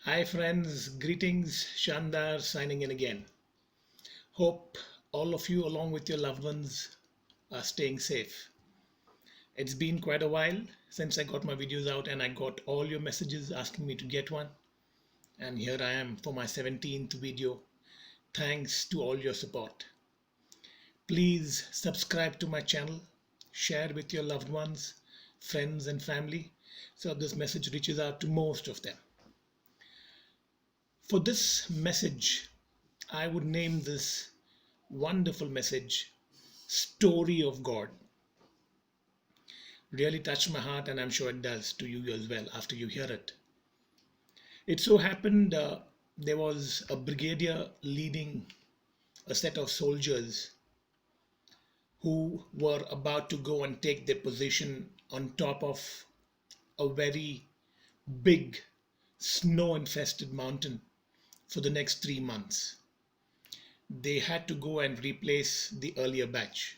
Hi friends, greetings, Shandar signing in again. Hope all of you along with your loved ones are staying safe. It's been quite a while since I got my videos out and I got all your messages asking me to get one. And here I am for my 17th video. Thanks to all your support. Please subscribe to my channel, share with your loved ones, friends and family so this message reaches out to most of them. For this message, I would name this wonderful message, Story of God. Really touched my heart, and I'm sure it does to you as well after you hear it. It so happened there was a brigadier leading a set of soldiers who were about to go and take their position on top of a very big snow infested mountain for the next 3 months. They had to go and replace the earlier batch.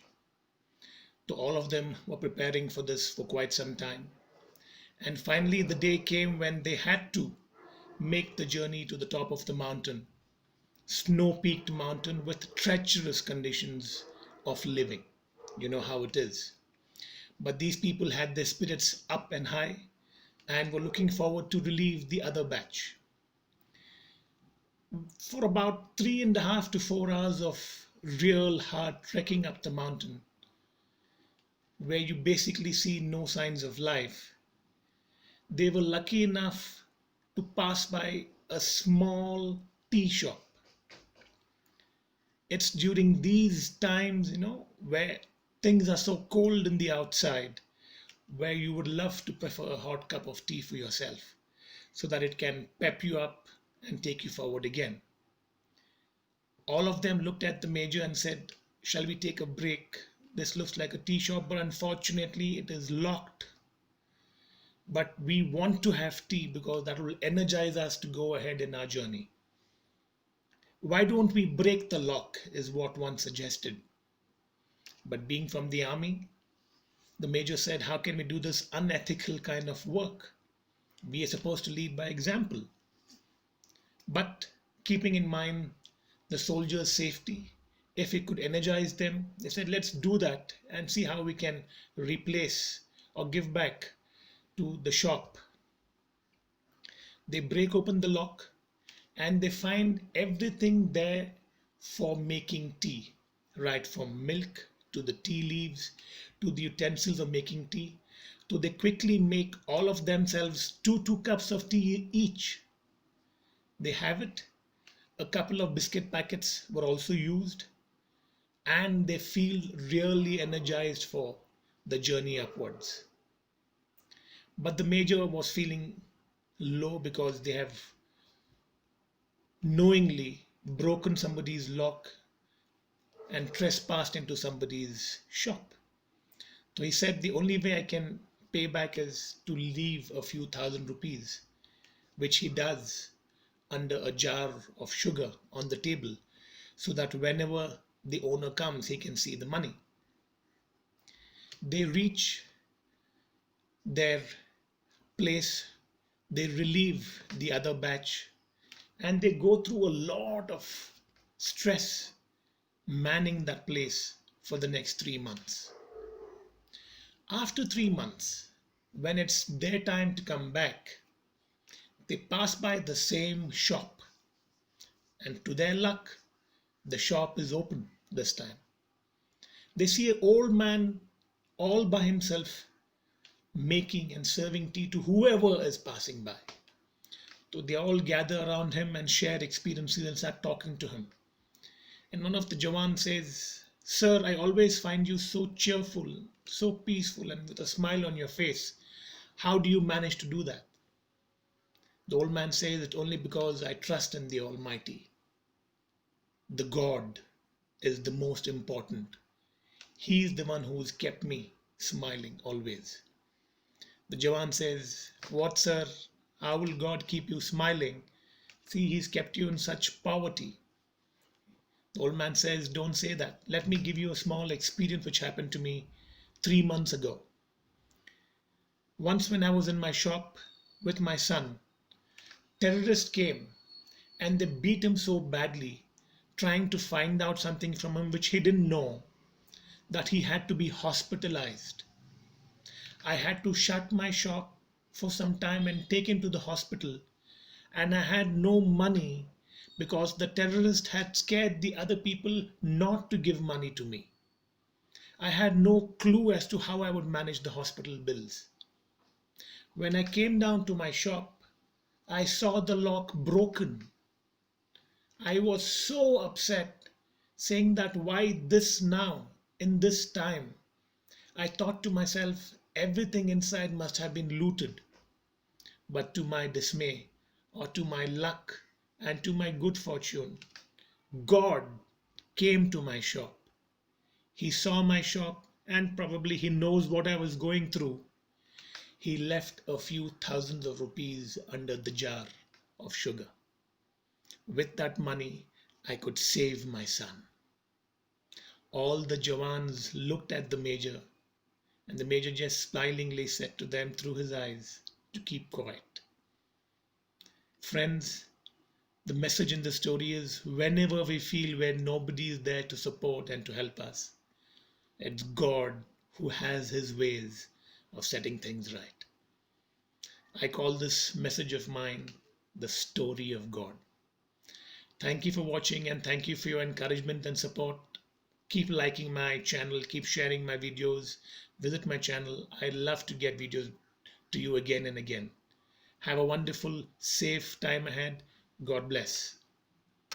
So all of them were preparing for this for quite some time. And finally, the day came when they had to make the journey to the top of the mountain, snow peaked mountain with treacherous conditions of living. You know how it is. But these people had their spirits up and high and were looking forward to relieve the other batch. For about 3.5 to 4 hours of real hard trekking up the mountain, where you basically see no signs of life, they were lucky enough to pass by a small tea shop. It's during these times, where things are so cold in the outside, where you would love to prefer a hot cup of tea for yourself so that it can pep you up and take you forward again. All of them looked at the major and said, "Shall we take a break? This looks like a tea shop, but unfortunately it is locked. But we want to have tea because that will energize us to go ahead in our journey. Why don't we break the lock?" is what one suggested. But being from the army, the major said, "How can we do this unethical kind of work? We are supposed to lead by example." But keeping in mind the soldiers' safety, if it could energize them, they said, "Let's do that and see how we can replace or give back to the shop." They break open the lock and they find everything there for making tea, right from milk to the tea leaves to the utensils of making tea. So they quickly make all of themselves two cups of tea each. They have it. A couple of biscuit packets were also used, and they feel really energized for the journey upwards. But the major was feeling low because they have knowingly broken somebody's lock and trespassed into somebody's shop. So he said, "The only way I can pay back is to leave a few thousand rupees," which he does under a jar of sugar on the table so that whenever the owner comes, he can see the money. They reach their place, they relieve the other batch, and they go through a lot of stress manning that place for the next 3 months. After 3 months, when it's their time to come back, they pass by the same shop, and to their luck, the shop is open this time. They see an old man all by himself making and serving tea to whoever is passing by. So they all gather around him and share experiences and start talking to him. And one of the Jawan says, "Sir, I always find you so cheerful, so peaceful, and with a smile on your face. How do you manage to do that?" The old man says, "It's only because I trust in the Almighty. The God is the most important. He is the one who has kept me smiling always." The Jawan says, "What, sir? How will God keep you smiling? See, He's kept you in such poverty." The old man says, "Don't say that. Let me give you a small experience which happened to me 3 months ago. Once, when I was in my shop with my son, terrorists came and they beat him so badly, trying to find out something from him which he didn't know, that he had to be hospitalized. I had to shut my shop for some time and take him to the hospital, and I had no money because the terrorist had scared the other people not to give money to me. I had no clue as to how I would manage the hospital bills. When I came down to my shop, I saw the lock broken. I was so upset, saying that why this now, in this time. I thought to myself, everything inside must have been looted. But to my dismay, or to my luck, and to my good fortune, God came to my shop. He saw my shop, and probably He knows what I was going through. He left a few thousands of rupees under the jar of sugar. With that money, I could save my son. All the Jawans looked at the Major, and the Major just smilingly said to them through his eyes to keep quiet. Friends, the message in the story is whenever we feel where nobody is there to support and to help us, it's God who has His ways of setting things right. I call this message of mine the story of God. Thank you for watching, and thank you for your encouragement and support. Keep liking my channel, keep sharing my videos, visit my channel. I love to get videos to you again and again. Have a wonderful, safe time ahead. God bless.